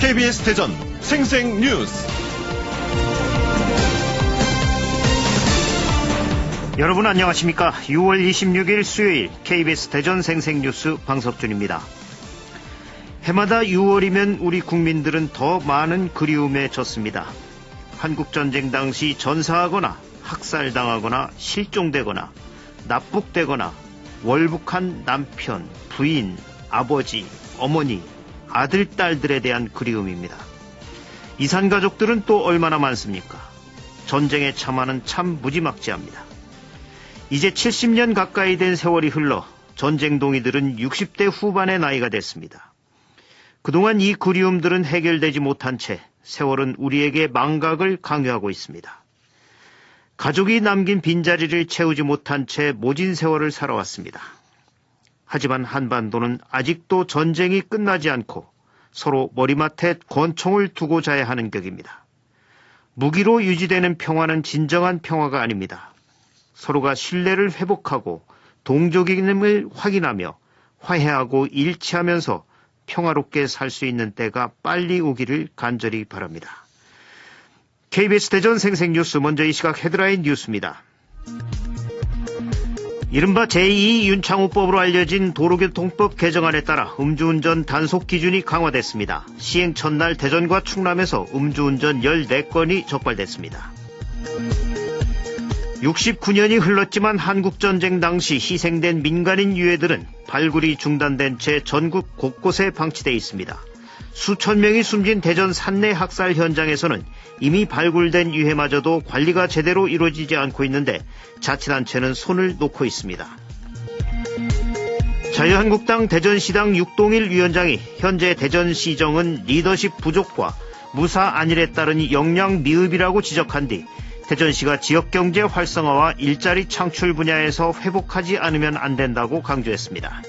KBS 대전 생생뉴스. 여러분 안녕하십니까? 6월 26일 수요일 KBS 대전 생생뉴스 방석준입니다. 해마다 6월이면 우리 국민들은 더 많은 그리움에 젖습니다. 한국전쟁 당시 전사하거나 학살당하거나 실종되거나 납북되거나 월북한 남편, 부인, 아버지, 어머니, 아들, 딸들에 대한 그리움입니다. 이산가족들은 또 얼마나 많습니까? 전쟁의 참화는 참 무지막지합니다. 이제 70년 가까이 된 세월이 흘러 전쟁동이들은 60대 후반의 나이가 됐습니다. 그동안 이 그리움들은 해결되지 못한 채 세월은 우리에게 망각을 강요하고 있습니다. 가족이 남긴 빈자리를 채우지 못한 채 모진 세월을 살아왔습니다. 하지만 한반도는 아직도 전쟁이 끝나지 않고 서로 머리맡에 권총을 두고 자야 하는 격입니다. 무기로 유지되는 평화는 진정한 평화가 아닙니다. 서로가 신뢰를 회복하고 동족임을 확인하며 화해하고 일치하면서 평화롭게 살 수 있는 때가 빨리 오기를 간절히 바랍니다. KBS 대전 생생뉴스, 먼저 이 시각 헤드라인 뉴스입니다. 이른바 제2 윤창호법으로 알려진 도로교통법 개정안에 따라 음주운전 단속 기준이 강화됐습니다. 시행 첫날 대전과 충남에서 음주운전 14건이 적발됐습니다. 69년이 흘렀지만 한국전쟁 당시 희생된 민간인 유해들은 발굴이 중단된 채 전국 곳곳에 방치되어 있습니다. 수천 명이 숨진 대전 산내 학살 현장에서는 이미 발굴된 유해마저도 관리가 제대로 이루어지지 않고 있는데 자치단체는 손을 놓고 있습니다. 자유한국당 대전시당 육동일 위원장이 현재 대전시정은 리더십 부족과 무사 안일에 따른 역량 미흡이라고 지적한 뒤 대전시가 지역경제 활성화와 일자리 창출 분야에서 회복하지 않으면 안 된다고 강조했습니다.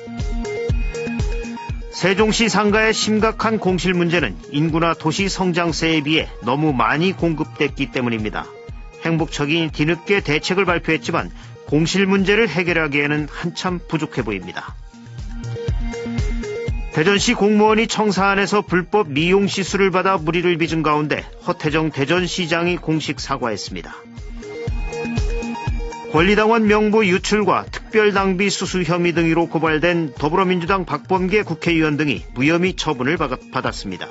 세종시 상가의 심각한 공실 문제는 인구나 도시 성장세에 비해 너무 많이 공급됐기 때문입니다. 행복처가 뒤늦게 대책을 발표했지만 공실 문제를 해결하기에는 한참 부족해 보입니다. 대전시 공무원이 청사안에서 불법 미용 시술을 받아 물의를 빚은 가운데 허태정 대전시장이 공식 사과했습니다. 권리당원 명부 유출과 특별당비 수수 혐의 등으로 고발된 더불어민주당 박범계 국회의원 등이 무혐의 처분을 받았습니다.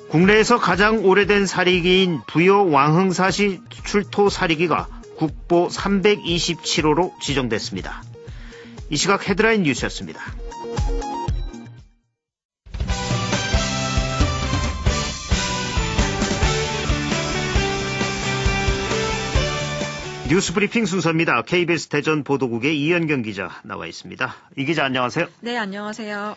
국내에서 가장 오래된 사리기인 부여 왕흥사시 출토 사리기가 국보 327호로 지정됐습니다. 이 시각 헤드라인 뉴스였습니다. 뉴스 브리핑 순서입니다. KBS 대전 보도국의 이현경 기자 나와 있습니다. 이 기자 안녕하세요. 네, 안녕하세요.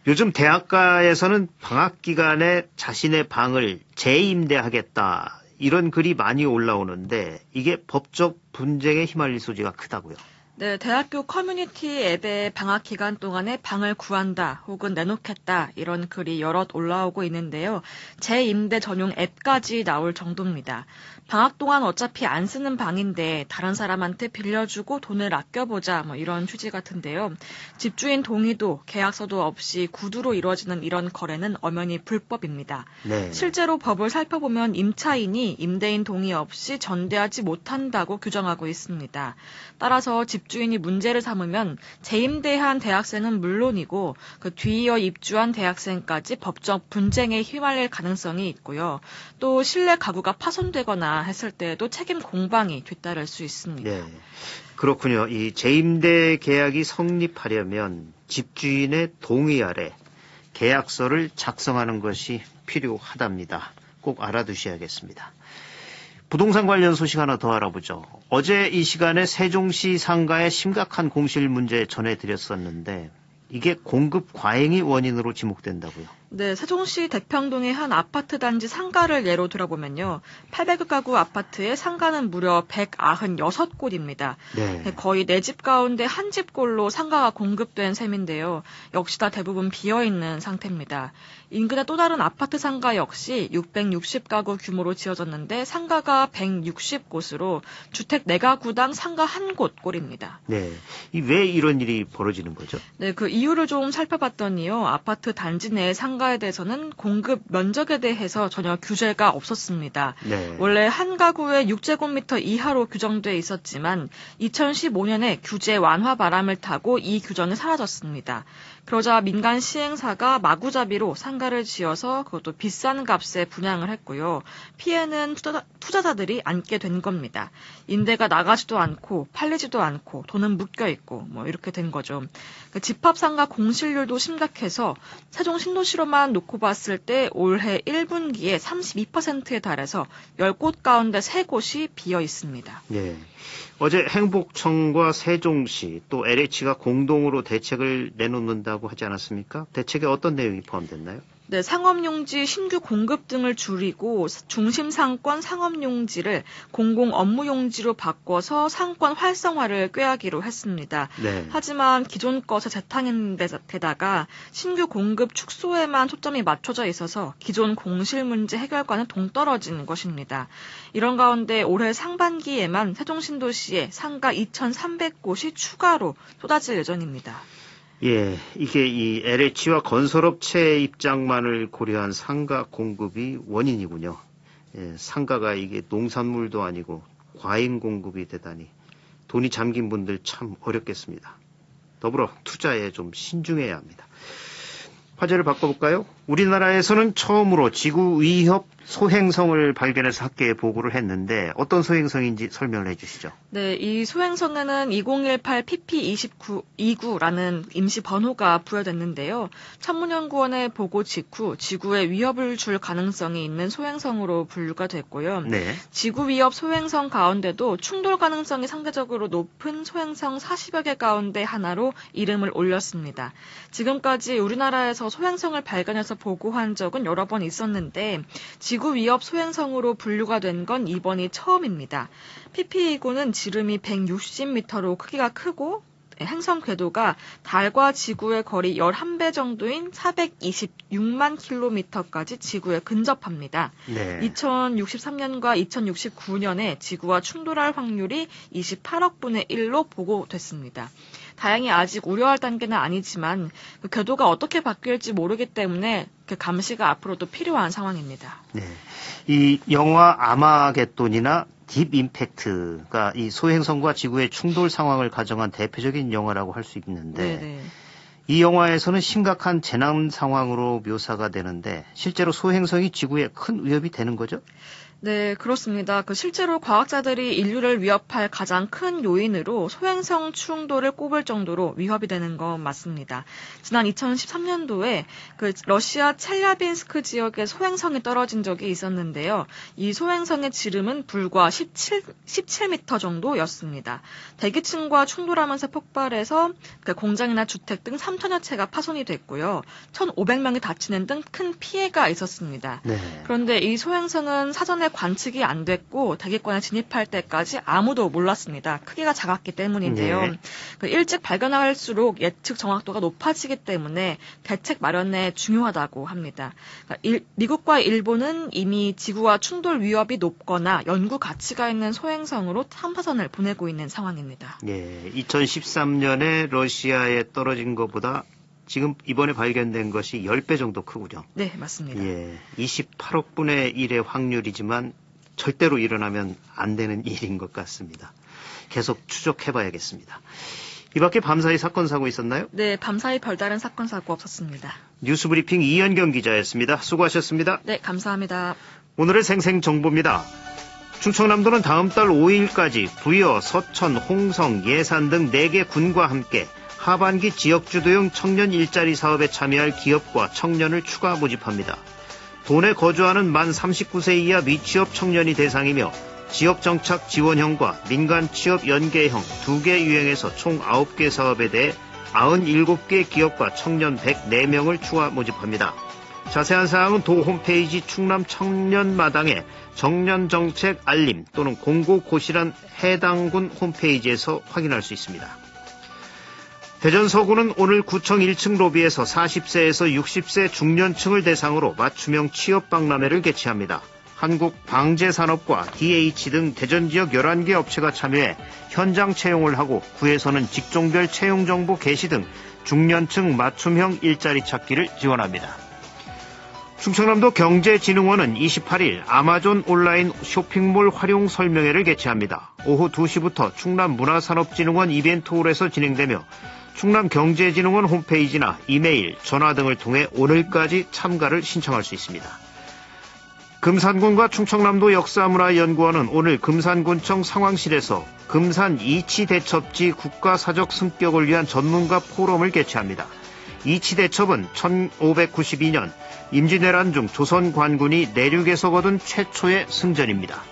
요즘 대학가에서는 방학 기간에 자신의 방을 재임대하겠다 이런 글이 많이 올라오는데 이게 법적 분쟁에 휘말릴 소지가 크다고요. 네, 대학교 커뮤니티 앱에 방학 기간 동안에 방을 구한다 혹은 내놓겠다 이런 글이 여럿 올라오고 있는데요. 재임대 전용 앱까지 나올 정도입니다. 방학 동안 어차피 안 쓰는 방인데 다른 사람한테 빌려주고 돈을 아껴보자 이런 취지 같은데요. 집주인 동의도 계약서도 없이 구두로 이루어지는 이런 거래는 엄연히 불법입니다. 네. 실제로 법을 살펴보면 임차인이 임대인 동의 없이 전대하지 못한다고 규정하고 있습니다. 따라서 집주인이 문제를 삼으면 재임대한 대학생은 물론이고 그 뒤이어 입주한 대학생까지 법적 분쟁에 휘말릴 가능성이 있고요. 또 실내 가구가 파손되거나 했을 때에도 책임 공방이 뒤따를 수 있습니다. 네, 그렇군요. 이 재임대 계약이 성립하려면 집주인의 동의 아래 계약서를 작성하는 것이 필요하답니다. 꼭 알아두셔야겠습니다. 부동산 관련 소식 하나 더 알아보죠. 어제 이 시간에 세종시 상가의 심각한 공실 문제 전해드렸었는데 이게 공급 과잉이 원인으로 지목된다고요. 네, 세종시 대평동의 한 아파트 단지 상가를 예로 들어보면요. 800여 가구 아파트의 상가는 무려 196곳입니다. 네. 거의 4집 가운데 한 집꼴로 상가가 공급된 셈인데요. 역시 다 대부분 비어있는 상태입니다. 인근의 또 다른 아파트 상가 역시 660가구 규모로 지어졌는데 상가가 160곳으로 주택 4가구당 상가 1곳 꼴입니다. 네. 왜 이런 일이 벌어지는 거죠? 네, 그 이유를 좀 살펴봤더니요. 아파트 단지 내 상가에 대해서는 공급 면적에 대해서 전혀 규제가 없었습니다. 네. 원래 한 가구에 6제곱미터 이하로 규정돼 있었지만 2015년에 규제 완화 바람을 타고 이 규정이 사라졌습니다. 그러자 민간 시행사가 마구잡이로 상가를 지어서 그것도 비싼 값에 분양을 했고요. 피해는 투자자들이 안게 된 겁니다. 임대가 나가지도 않고 팔리지도 않고 돈은 묶여 있고 뭐 이렇게 된 거죠. 그 집합상가 공실률도 심각해서 세종 신도시로만 놓고 봤을 때 올해 1분기에 32%에 달해서 10곳 가운데 3곳이 비어 있습니다. 네. 어제 행복청과 세종시 또 LH가 공동으로 대책을 내놓는다고 하지 않았습니까? 대책에 어떤 내용이 포함됐나요? 네, 상업용지 신규 공급 등을 줄이고 중심 상권 상업용지를 공공 업무용지로 바꿔서 상권 활성화를 꾀하기로 했습니다. 네. 하지만 기존 것에 재탕인 데다가 신규 공급 축소에만 초점이 맞춰져 있어서 기존 공실 문제 해결과는 동떨어진 것입니다. 이런 가운데 올해 상반기에만 세종신도시에 상가 2,300곳이 추가로 쏟아질 예정입니다. 예, 이게 이 LH와 건설업체의 입장만을 고려한 상가 공급이 원인이군요. 예, 상가가 이게 농산물도 아니고 과잉 공급이 되다니 돈이 잠긴 분들 참 어렵겠습니다. 더불어 투자에 좀 신중해야 합니다. 화제를 바꿔볼까요? 우리나라에서는 처음으로 지구 위협 소행성을 발견해서 학계에 보고를 했는데 어떤 소행성인지 설명을 해주시죠. 네, 이 소행성에는 2018 PP29라는 임시 번호가 부여됐는데요. 천문연구원의 보고 직후 지구에 위협을 줄 가능성이 있는 소행성으로 분류가 됐고요. 네. 지구 위협 소행성 가운데도 충돌 가능성이 상대적으로 높은 소행성 40여 개 가운데 하나로 이름을 올렸습니다. 지금까지 우리나라에서 소행성을 발견해서 보고한 적은 여러 번 있었는데 지구 위협 소행성으로 분류가 된 건 이번이 처음입니다. PP29는 지름이 160m로 크기가 크고 행성 궤도가 달과 지구의 거리 11배 정도인 426만 킬로미터까지 지구에 근접합니다. 네. 2063년과 2069년에 지구와 충돌할 확률이 28억 분의 1로 보고됐습니다. 다행히 아직 우려할 단계는 아니지만 그 궤도가 어떻게 바뀔지 모르기 때문에 그 감시가 앞으로도 필요한 상황입니다. 네. 이 영화 아마겟돈이나 딥 임팩트가 이 소행성과 지구의 충돌 상황을 가정한 대표적인 영화라고 할 수 있는데 네네. 이 영화에서는 심각한 재난 상황으로 묘사가 되는데 실제로 소행성이 지구에 큰 위협이 되는 거죠? 네, 그렇습니다. 실제로 과학자들이 인류를 위협할 가장 큰 요인으로 소행성 충돌을 꼽을 정도로 위협이 되는 건 맞습니다. 지난 2013년도에 러시아 첼야빈스크 지역에 소행성이 떨어진 적이 있었는데요. 이 소행성의 지름은 불과 17m 정도였습니다. 대기층과 충돌하면서 폭발해서 공장이나 주택 등 3천여 채가 파손이 됐고요. 1,500명이 다치는 등 큰 피해가 있었습니다. 네. 그런데 이 소행성은 사전에 관측이 안 됐고 대기권에 진입할 때까지 아무도 몰랐습니다. 크기가 작았기 때문인데요. 네. 일찍 발견할수록 예측 정확도가 높아지기 때문에 대책 마련에 중요하다고 합니다. 미국과 일본은 이미 지구와 충돌 위협이 높거나 연구 가치가 있는 소행성으로 탐사선을 보내고 있는 상황입니다. 예, 2013년에 러시아에 떨어진 것보다 지금 이번에 발견된 것이 10배 정도 크군요. 네, 맞습니다. 예, 28억 분의 1의 확률이지만 절대로 일어나면 안 되는 일인 것 같습니다. 계속 추적해봐야겠습니다. 이 밖에 밤사이 사건 사고 있었나요? 네, 밤사이 별다른 사건 사고 없었습니다. 뉴스브리핑 이현경 기자였습니다. 수고하셨습니다. 네, 감사합니다. 오늘의 생생정보입니다. 충청남도는 다음 달 5일까지 부여, 서천, 홍성, 예산 등 4개 군과 함께 하반기 지역주도형 청년 일자리 사업에 참여할 기업과 청년을 추가 모집합니다. 도내 거주하는 만 39세 이하 미취업 청년이 대상이며 지역정착 지원형과 민간 취업 연계형 2개 유형에서 총 9개 사업에 대해 97개 기업과 청년 104명을 추가 모집합니다. 자세한 사항은 도 홈페이지 충남 청년마당의 정년정책 알림 또는 공고고시란 해당 군 홈페이지에서 확인할 수 있습니다. 대전 서구는 오늘 구청 1층 로비에서 40세에서 60세 중년층을 대상으로 맞춤형 취업박람회를 개최합니다. 한국방재산업과 DH 등 대전 지역 11개 업체가 참여해 현장 채용을 하고 구에서는 직종별 채용정보 게시 등 중년층 맞춤형 일자리 찾기를 지원합니다. 충청남도 경제진흥원은 28일 아마존 온라인 쇼핑몰 활용 설명회를 개최합니다. 오후 2시부터 충남문화산업진흥원 이벤트홀에서 진행되며 충남경제진흥원 홈페이지나 이메일, 전화 등을 통해 오늘까지 참가를 신청할 수 있습니다. 금산군과 충청남도 역사문화연구원은 오늘 금산군청 상황실에서 금산 이치대첩지 국가사적 승격을 위한 전문가 포럼을 개최합니다. 이치대첩은 1592년 임진왜란 중 조선 관군이 내륙에서 거둔 최초의 승전입니다.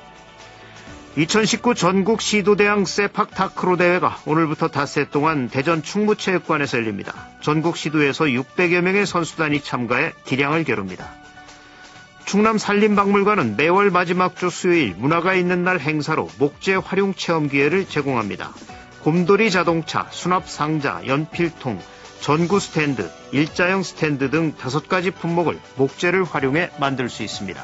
2019 전국 시도대항 세팍타크로 대회가 오늘부터 닷새 동안 대전 충무체육관에서 열립니다. 전국 시도에서 600여 명의 선수단이 참가해 기량을 겨룹니다. 충남 산림박물관은 매월 마지막 주 수요일 문화가 있는 날 행사로 목재 활용 체험 기회를 제공합니다. 곰돌이 자동차, 수납 상자, 연필통, 전구 스탠드, 일자형 스탠드 등 5가지 품목을 목재를 활용해 만들 수 있습니다.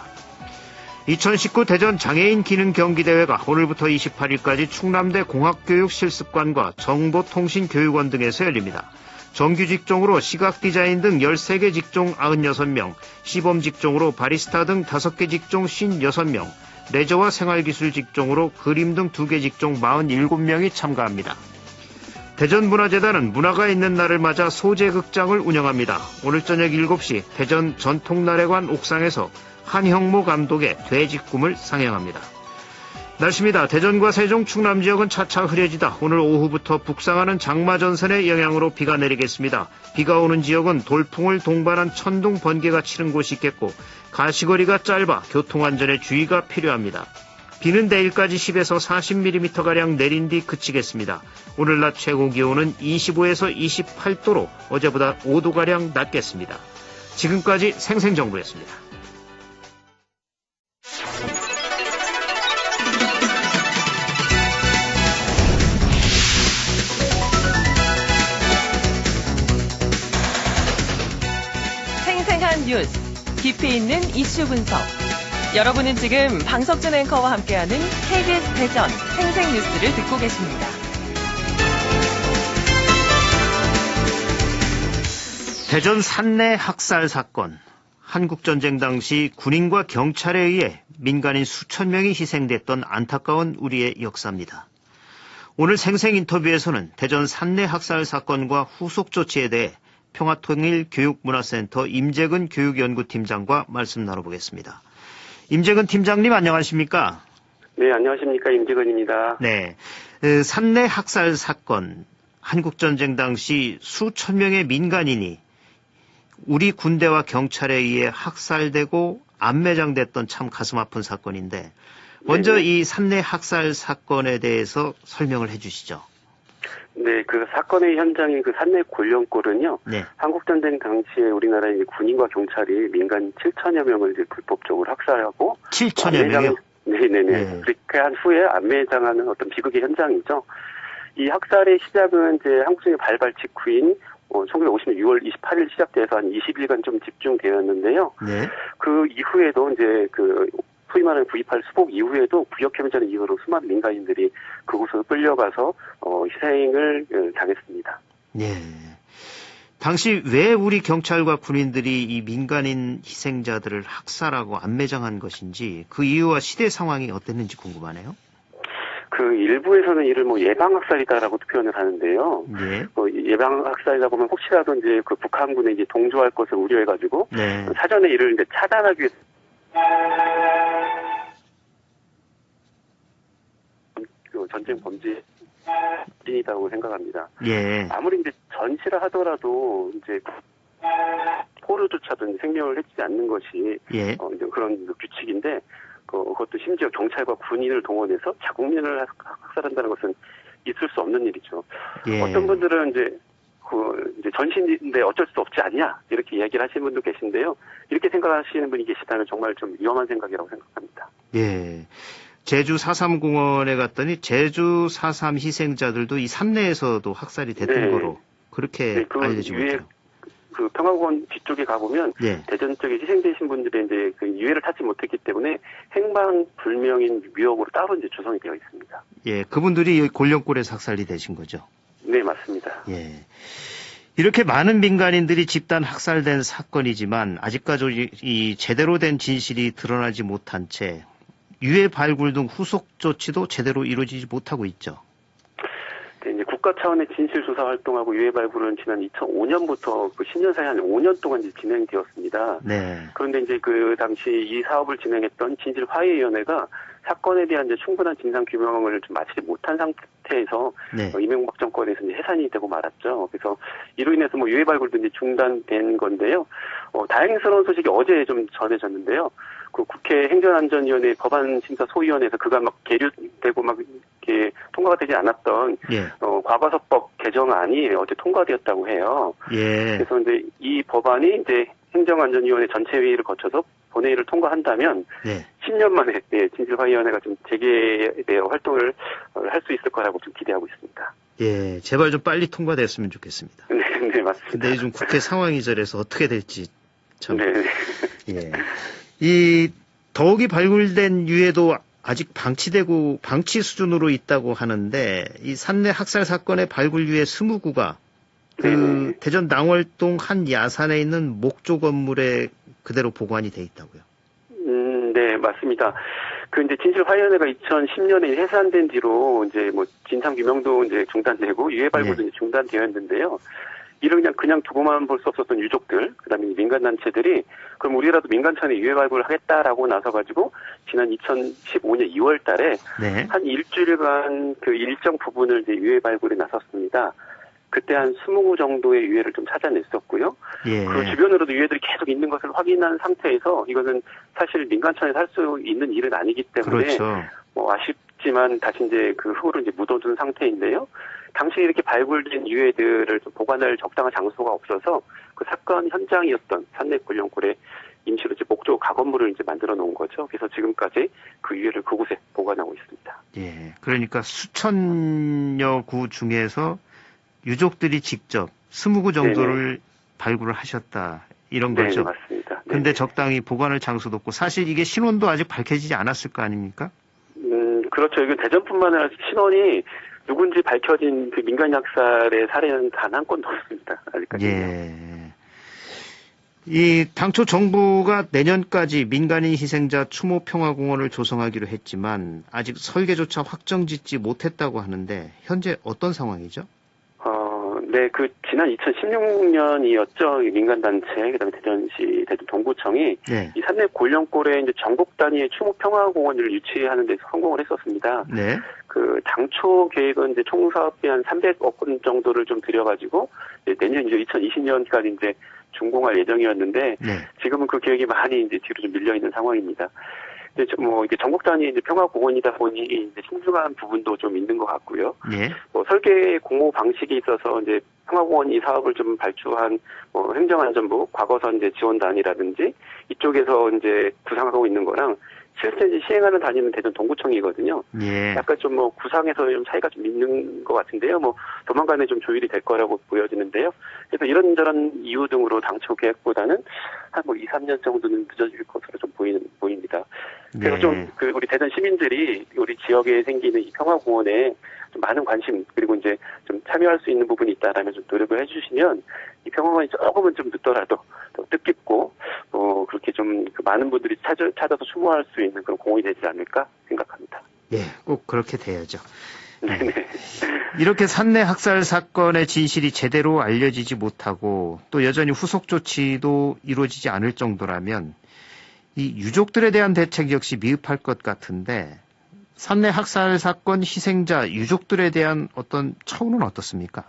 2019 대전 장애인 기능 경기대회가 오늘부터 28일까지 충남대 공학교육실습관과 정보통신교육원 등에서 열립니다. 정규 직종으로 시각 디자인 등 13개 직종 96명, 시범 직종으로 바리스타 등 5개 직종 56명, 레저와 생활기술 직종으로 그림 등 2개 직종 47명이 참가합니다. 대전문화재단은 문화가 있는 날을 맞아 소재극장을 운영합니다. 오늘 저녁 7시 대전 전통나래관 옥상에서 한형모 감독의 돼지꿈을 상영합니다. 날씨입니다. 대전과 세종, 충남 지역은 차차 흐려지다. 오늘 오후부터 북상하는 장마전선의 영향으로 비가 내리겠습니다. 비가 오는 지역은 돌풍을 동반한 천둥 번개가 치는 곳이 있겠고 가시거리가 짧아 교통안전에 주의가 필요합니다. 비는 내일까지 10에서 40mm가량 내린 뒤 그치겠습니다. 오늘 낮 최고 기온은 25에서 28도로 어제보다 5도가량 낮겠습니다. 지금까지 생생정보였습니다. 생생한 뉴스, 깊이 있는 이슈 분석. 여러분은 지금 방석준 앵커와 함께하는 KBS 대전 생생뉴스를 듣고 계십니다. 대전 산내 학살 사건. 한국전쟁 당시 군인과 경찰에 의해 민간인 수천 명이 희생됐던 안타까운 우리의 역사입니다. 오늘 생생 인터뷰에서는 대전 산내 학살 사건과 후속 조치에 대해 평화통일교육문화센터 임재근 교육연구팀장과 말씀 나눠보겠습니다. 임재근 팀장님 안녕하십니까? 네, 안녕하십니까. 임재근입니다. 네, 산내 학살 사건, 한국전쟁 당시 수천 명의 민간인이 우리 군대와 경찰에 의해 학살되고 안매장됐던 참 가슴 아픈 사건인데 먼저 네네. 이 산내 학살 사건에 대해서 설명을 해 주시죠. 네, 그 사건의 현장인 그 산내 골령골은요. 네. 한국전쟁 당시에 우리나라의 이제 군인과 경찰이 민간 7천여 명을 이제 불법적으로 학살하고 7천여 명이요? 네네네. 네. 그렇게 한 후에 안매장하는 어떤 비극의 현장이죠. 이 학살의 시작은 이제 한국전쟁 발발 직후인 1950년 6월 28일 시작돼서 한 20일간 좀 집중되었는데요. 네. 그 이후에도 이제 그 소위 말하는 9.28 수복 이후에도 부역해면전 이후로 수많은 민간인들이 그곳으로 끌려가서 희생을 당했습니다. 네. 당시 왜 우리 경찰과 군인들이 이 민간인 희생자들을 학살하고 안매장한 것인지 그 이유와 시대 상황이 어땠는지 궁금하네요. 그 일부에서는 이를 뭐 예방학살이다라고도 표현을 하는데요. 네. 예방학살이다 보면 혹시라도 이제 그 북한군에 이제 동조할 것을 우려해가지고 네. 사전에 이를 이제 차단하기 위해서 그 전쟁 범죄인이라고 생각합니다. 예. 아무리 이제 전시를 하더라도 이제 포로조차도 생명을 해치지 않는 것이 예. 이제 그런 규칙인데 그것도 심지어 경찰과 군인을 동원해서 자국민을 학살한다는 것은 있을 수 없는 일이죠. 예. 어떤 분들은 이제 이제 전신인데 어쩔 수 없지 않냐 이렇게 이야기를 하시는 분도 계신데요. 이렇게 생각하시는 분이 계시다면 정말 좀 위험한 생각이라고 생각합니다. 예. 제주 4.3공원에 갔더니 제주 4.3 희생자들도 이 산내에서도 학살이 됐던 네. 거로 그렇게 알려지고 있죠. 그 평화공원 뒤쪽에 가보면 예. 대전 쪽에 희생되신 분들의 이제 그 유해를 찾지 못했기 때문에 행방불명인 위협으로 따로 이제 조성이 되어 있습니다. 예, 그분들이 골령골에서 학살이 되신 거죠. 네, 맞습니다. 예. 이렇게 많은 민간인들이 집단 학살된 사건이지만 아직까지 이 제대로 된 진실이 드러나지 못한 채 유해 발굴 등 후속 조치도 제대로 이루어지지 못하고 있죠. 네, 이제 국가 차원의 진실 조사 활동하고 유해 발굴은 지난 2005년부터 그 10년 사이 한 5년 동안 이제 진행되었습니다. 네. 그런데 이제 그 당시 이 사업을 진행했던 진실화해위원회가 사건에 대한 이제 충분한 진상 규명을 좀 마치지 못한 상태에서 네. 이명박 정권에서 이제 해산이 되고 말았죠. 그래서 이로 인해서 뭐 유해 발굴도 이제 중단된 건데요. 다행스러운 소식이 어제 좀 전해졌는데요. 그 국회 행정안전위원회 법안심사소위원회에서 그가 막 계류되고 막 이렇게 통과가 되지 않았던 예. 과거사법 개정안이 어제 통과되었다고 해요. 예. 그래서 이제 이 법안이 이제 행정안전위원회 전체 회의를 거쳐서 본회의를 통과한다면 네. 10년 만에 진실화위원회가 좀 재개되어 활동을 할 수 있을 거라고 좀 기대하고 있습니다. 예, 제발 좀 빨리 통과됐으면 좋겠습니다. 네, 네 맞습니다. 근데 요즘 국회 상황이 저래서 어떻게 될지 참. 네. 예. 이 더욱이 발굴된 유해도 아직 방치 수준으로 있다고 하는데 이 산내 학살 사건의 발굴 유해 20구가 그 대전 낭월동 한 야산에 있는 목조 건물에 그대로 보관이 돼 있다고요. 네, 맞습니다. 그 이제 진실화위원회가 2010년에 해산된 뒤로 이제 뭐 진상 규명도 이제 중단되고 유해 발굴도 이제 중단되었는데요. 이를 그냥 두고만 볼 수 없었던 유족들, 그다음에 민간단체들이 그럼 우리라도 민간천에 유해 발굴을 하겠다라고 나서가지고 지난 2015년 2월 달에 네. 한 일주일간 그 일정 부분을 이제 유해 발굴에 나섰습니다. 그때 한 20구 정도의 유해를 좀 찾아냈었고요. 예. 그 주변으로도 유해들이 계속 있는 것을 확인한 상태에서 이것은 사실 민간천에서 할 수 있는 일은 아니기 때문에 그렇죠. 뭐 아쉽지만 다시 이제 그 흙으로 이제 묻어둔 상태인데요. 당시 이렇게 발굴된 유해들을 좀 보관할 적당한 장소가 없어서 그 사건 현장이었던 산내 골령골에 임시로 이제 목조 가건물을 이제 만들어 놓은 거죠. 그래서 지금까지 그 유해를 그곳에 보관하고 있습니다. 예. 그러니까 수천여 구 중에서 유족들이 직접 20구 정도를 네네. 발굴을 하셨다. 이런 거죠. 네, 맞습니다. 근데 적당히 보관할 장소도 없고 사실 이게 신원도 아직 밝혀지지 않았을 거 아닙니까? 그렇죠. 이건 대전뿐만 아니라 신원이 누군지 밝혀진 그 민간 학살의 사례는 단 한 건도 없습니다. 아직까지. 예. 이 당초 정부가 내년까지 민간인 희생자 추모 평화공원을 조성하기로 했지만 아직 설계조차 확정짓지 못했다고 하는데 현재 어떤 상황이죠? 네, 그 지난 2016년이었죠. 민간단체, 그다음에 대전시 대전 동구청이 네. 이 산내 골령골에 이제 전국 단위의 추모 평화공원을 유치하는 데 성공을 했었습니다. 네. 그 당초 계획은 이제 총 사업비 한 300억 원 정도를 좀 들여가지고 내년 이제 2020년까지 이제 준공할 예정이었는데 네. 지금은 그 계획이 많이 이제 뒤로 좀 밀려 있는 상황입니다. 이제 뭐 이게 전국 단위 이제 평화공원이다 보니 이제 신중한 부분도 좀 있는 것 같고요. 네. 뭐 설계 공모 방식에 있어서 이제 평화공원 이 사업을 좀 발주한 뭐 행정안전부 과거선 이제 지원단이라든지 이쪽에서 이제 구상하고 있는 거랑 실제 이제 시행하는 단위는 대전 동구청이거든요. 예. 약간 좀 뭐 구상에서 좀 차이가 좀 있는 것 같은데요. 뭐 조만간에 좀 조율이 될 거라고 보여지는데요. 그래서 이런저런 이유 등으로 당초 계획보다는 한 뭐 2, 3년 정도는 늦어질 것으로 좀 보입니다. 그래서 네. 좀 그 우리 대전 시민들이 우리 지역에 생기는 이 평화공원에 좀 많은 관심 그리고 이제 좀 참여할 수 있는 부분이 있다라면 좀 노력을 해주시면 이 평화공원이 조금은 좀 늦더라도 더 뜻깊고 그렇게 좀 그 많은 분들이 찾아서 추모할 수 있는 그런 공원이 되지 않을까 생각합니다. 예, 꼭 그렇게 돼야죠. 네네. 이렇게 산내 학살 사건의 진실이 제대로 알려지지 못하고 또 여전히 후속 조치도 이루어지지 않을 정도라면 이 유족들에 대한 대책 역시 미흡할 것 같은데 산내 학살 사건 희생자 유족들에 대한 어떤 처우는 어떻습니까?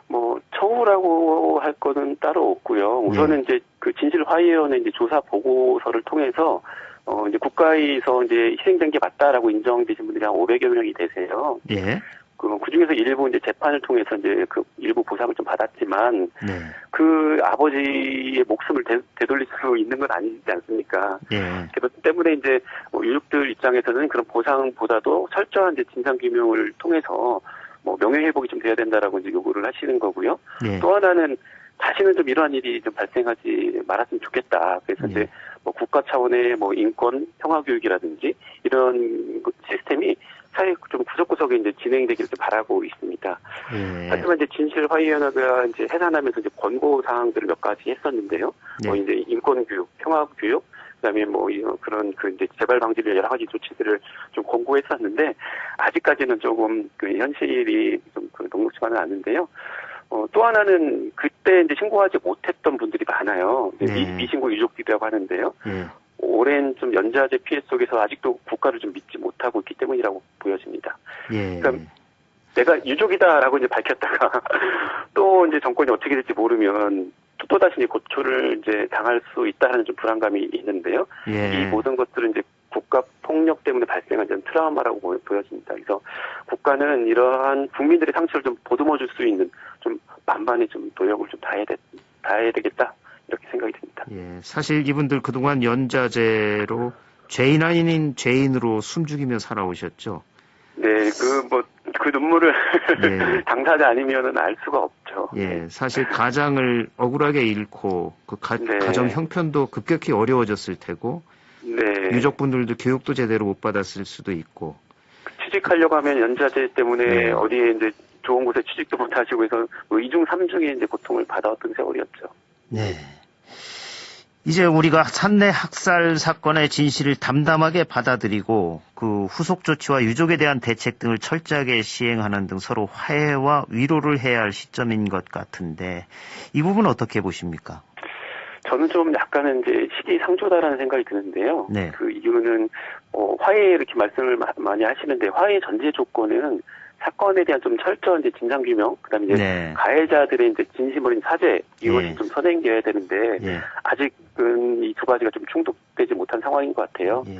뭐 처우라고 할 거는 따로 없고요. 우선은 이제 그 진실화해위원회 이제 조사 보고서를 통해서 이제 국가에서 이제 희생된 게 맞다라고 인정되신 분들이 한 500여 명이 되세요. 예. 그 중에서 일부 이제 재판을 통해서 이제 그 일부 보상을 좀 받았지만, 네. 그 아버지의 목숨을 되돌릴 수 있는 건 아니지 않습니까? 예. 그렇기 때문에 이제 뭐 유족들 입장에서는 그런 보상보다도 철저한 이제 진상규명을 통해서 뭐 명예회복이 좀 돼야 된다라고 이제 요구를 하시는 거고요. 예. 또 하나는 다시는 좀 이러한 일이 좀 발생하지 말았으면 좋겠다. 그래서 이제 뭐 국가 차원의 뭐 인권 평화 교육이라든지 이런 시스템이 사회 좀 구석구석에 이제 진행되기를 좀 바라고 있습니다. 예. 하지만 이제 진실화해위원회가 이제 해산하면서 이제 권고 사항들을 몇 가지 했었는데요. 네. 뭐 이제 인권 교육, 평화 교육, 그다음에 뭐 그런 그 이제 재발 방지를 여러 가지 조치들을 좀 권고했었는데 아직까지는 조금 그 현실이 좀 그 녹록지만은 않은데요. 또 하나는 그때 이제 신고하지 못했던 분들이 많아요. 네. 미신고 유족들이라고 하는데요. 예. 오랜 좀 연좌제 피해 속에서 아직도 국가를 좀 믿지 못하고 있기 때문이라고 보여집니다. 예. 그러니까 내가 유족이다라고 이제 밝혔다가 또 이제 정권이 어떻게 될지 모르면 또다시 이제 고초를 이제 당할 수 있다는 좀 불안감이 있는데요. 예. 이 모든 것들은 이제 국가 폭력 때문에 발생한 좀 트라우마라고 보여집니다. 그래서 국가는 이러한 국민들의 상처를 좀 보듬어줄 수 있는 좀 만반의 좀 노력을 좀 다해야 되겠다 이렇게 생각이 듭니다. 예. 사실 이분들 그동안 연좌제로 죄인 아닌 죄인으로 숨죽이며 살아오셨죠. 네, 그 눈물을 네. 당사자 아니면은 알 수가 없죠. 예. 사실 가장을 억울하게 잃고 그 네. 가정 형편도 급격히 어려워졌을 테고 네. 유족분들도 교육도 제대로 못 받았을 수도 있고. 취직하려고 하면 연좌제 때문에 네. 어디에 이제 좋은 곳에 취직도 못 하시고 해서 뭐 2중 3중의 이제 고통을 받아왔던 세월이었죠. 네. 이제 우리가 산내 학살 사건의 진실을 담담하게 받아들이고 그 후속 조치와 유족에 대한 대책 등을 철저하게 시행하는 등 서로 화해와 위로를 해야 할 시점인 것 같은데 이 부분 어떻게 보십니까? 저는 좀 약간은 이제 시기상조다라는 생각이 드는데요. 네. 그 이유는 화해 이렇게 말씀을 많이 하시는데 화해 전제 조건은 사건에 대한 좀 철저한 이제 진상규명, 그다음에 이제 네. 가해자들의 이제 진심 어린 사죄 이것이 예. 좀 선행되어야 되는데 예. 아직은 이 두 가지가 좀 충족되지 못한 상황인 것 같아요. 예.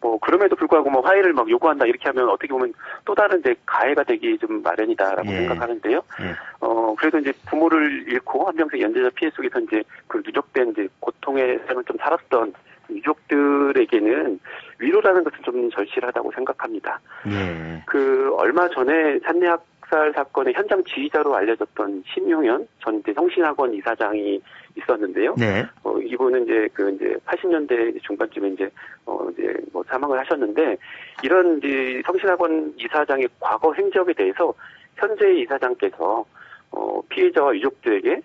뭐 그럼에도 불구하고 뭐 화해를 막 요구한다 이렇게 하면 어떻게 보면 또 다른 이제 가해가 되기 좀 마련이다라고 예. 생각하는데요. 예. 그래도 이제 부모를 잃고 한평생 연쇄자 피해 속에서 이제 그 누적된 이제 고통의 삶을 좀 살았던 유족들에게는 위로라는 것은 좀 절실하다고 생각합니다. 예. 그 얼마 전에 산내 학살 사건의 현장 지휘자로 알려졌던 심용현 전 이제 성신학원 이사장이 있었는데요. 네. 이분은 이제 80년대 중반쯤에 이제 뭐 사망을 하셨는데 이런 이제 성신학원 이사장의 과거 행적에 대해서 현재 이사장께서 피해자와 유족들에게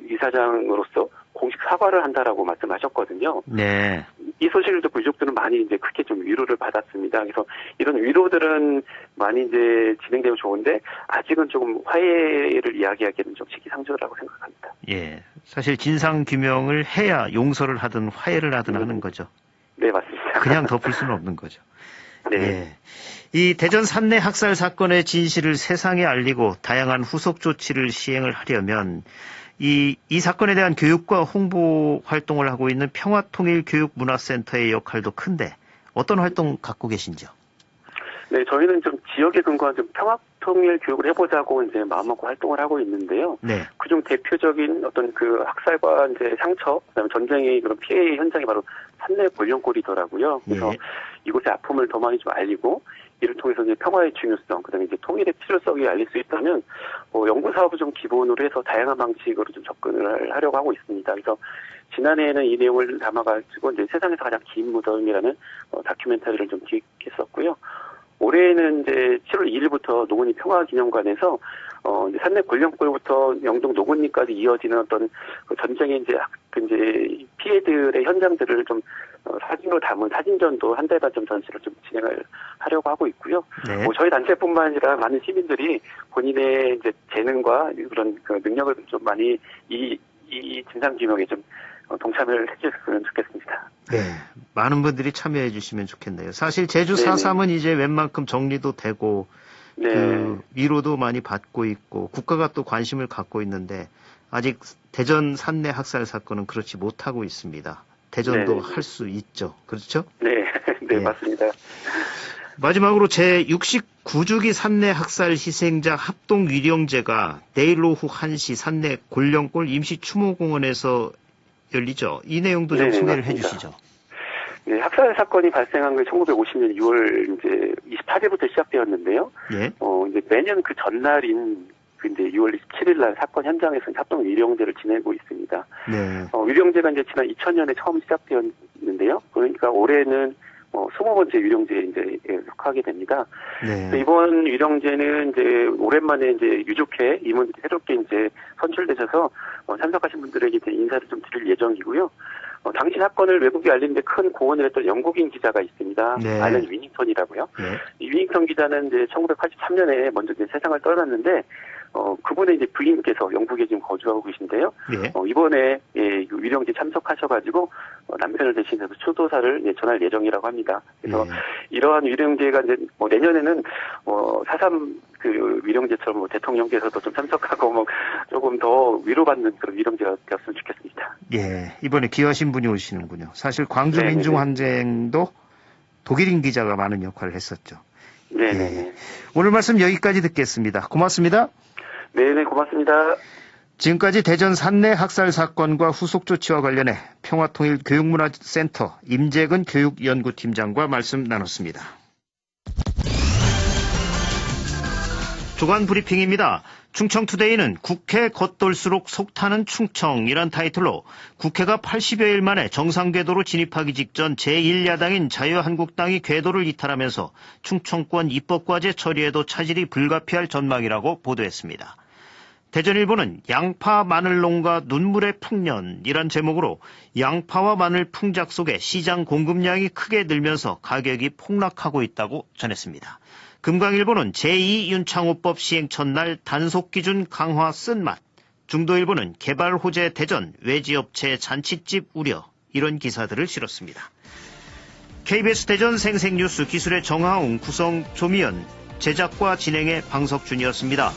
이사장으로서 공식 사과를 한다라고 말씀하셨거든요. 네. 이 소식을 듣고 유족들은 많이 이제 크게 좀 위로를 받았습니다. 그래서 이런 위로들은 많이 이제 진행되면 좋은데 아직은 조금 화해를 이야기하기에는 좀 시기상조라고 생각합니다. 예. 사실 진상 규명을 해야 용서를 하든 화해를 하든 하는 거죠. 네, 맞습니다. 그냥 덮을 수는 없는 거죠. 네. 예. 이 대전 산내 학살 사건의 진실을 세상에 알리고 다양한 후속 조치를 시행을 하려면 이 사건에 대한 교육과 홍보 활동을 하고 있는 평화통일교육문화센터의 역할도 큰데 어떤 활동 갖고 계신지요? 네, 저희는 좀 지역에 근거한 좀 평화통일 교육을 해보자고 이제 마음먹고 활동을 하고 있는데요. 네. 그중 대표적인 어떤 그 학살과 이제 상처, 그다음에 전쟁의 그런 피해 현장이 바로 산내 골령골이더라고요. 그래서 예. 이곳의 아픔을 더 많이 좀 알리고 이를 통해서 이제 평화의 중요성, 그다음에 이제 통일의 필요성이 알릴 수 있다면 연구 사업을 좀 기본으로 해서 다양한 방식으로 좀 접근을 하려고 하고 있습니다. 그래서 지난해에는 이 내용을 담아가지고 이제 세상에서 가장 긴 무덤이라는 다큐멘터리를 좀 기획했었고요. 올해는 이제 7월 2일부터 노건리 평화기념관에서 이제 산내 골령골부터 영동 노건리까지 이어지는 어떤 그 전쟁의 이제 피해들의 현장들을 좀 사진으로 담은 사진전도 한 달간 좀 전시를 좀 진행을 하려고 하고 있고요. 네. 저희 단체뿐만 아니라 많은 시민들이 본인의 이제 재능과 그런 그 능력을 좀 많이 이 진상규명에 좀 동참을 해주셨으면 좋겠습니다. 네. 많은 분들이 참여해 주시면 좋겠네요. 사실 제주 네네. 4.3은 이제 웬만큼 정리도 되고 네. 그 위로도 많이 받고 있고 국가가 또 관심을 갖고 있는데 아직 대전 산내 학살 사건은 그렇지 못하고 있습니다. 대전도 네. 할 수 있죠. 그렇죠? 네, 네, 예. 맞습니다. 마지막으로 제69주기 산내 학살 희생자 합동 위령제가 내일 오후 1시 산내 골령골 임시추모공원에서 열리죠. 이 내용도 좀 소개를 해주시죠. 네, 학살 사건이 발생한 게 1950년 6월 이제 28일부터 시작되었는데요. 예. 이제 매년 그 전날인 이제 6월 27일 날 사건 현장에서 합동 위령제를 지내고 있습니다. 네. 위령제가 이제 지난 2000년에 처음 시작되었는데요. 그러니까 올해는 20번째 위령제에 이제 속하게 됩니다. 네. 이번 위령제는 이제 오랜만에 이제 유족회 임원들이 새롭게 이제 선출되셔서 참석하신 분들에게 이제 인사를 좀 드릴 예정이고요. 당시 사건을 외국에 알리는데 큰 공헌을 했던 영국인 기자가 있습니다. 네. 알렌 위닝턴이라고요. 네. 이 위닝턴 기자는 이제 1983년에 먼저 이제 세상을 떠났는데, 그분의 이제 부인께서 영국에 지금 거주하고 계신데요. 네. 이번에 위령제 참석하셔가지고 남편을 대신해서 추도사를 전할 예정이라고 합니다. 그래서 네. 이러한 위령제가 이제 내년에는 4.3 그 위령제처럼 대통령께서도 좀 참석하고 조금 더 위로받는 그런 위령제가 되었으면 좋겠습니다. 예, 이번에 귀하신 분이 오시는군요. 사실 광주 네네네. 민중항쟁도 독일인 기자가 많은 역할을 했었죠. 네네. 예. 오늘 말씀 여기까지 듣겠습니다. 고맙습니다. 네네, 고맙습니다. 지금까지 대전 산내 학살 사건과 후속 조치와 관련해 평화통일교육문화센터 임재근 교육연구팀장과 말씀 나눴습니다. 주간 브리핑입니다. 충청투데이는 국회 겉돌수록 속타는 충청이란 타이틀로 국회가 80여일 만에 정상궤도로 진입하기 직전 제1야당인 자유한국당이 궤도를 이탈하면서 충청권 입법과제 처리에도 차질이 불가피할 전망이라고 보도했습니다. 대전일보는 양파 마늘농가 눈물의 풍년이란 제목으로 양파와 마늘 풍작 속에 시장 공급량이 크게 늘면서 가격이 폭락하고 있다고 전했습니다. 금강일보는 제2윤창호법 시행 첫날 단속기준 강화 쓴맛, 중도일보는 개발호재 대전 외지업체 잔칫집 우려, 이런 기사들을 실었습니다. KBS 대전 생생뉴스 기술의 정하웅, 구성 조미연, 제작과 진행의 방석준이었습니다.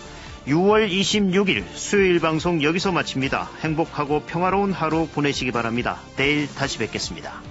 6월 26일 수요일 방송 여기서 마칩니다. 행복하고 평화로운 하루 보내시기 바랍니다. 내일 다시 뵙겠습니다.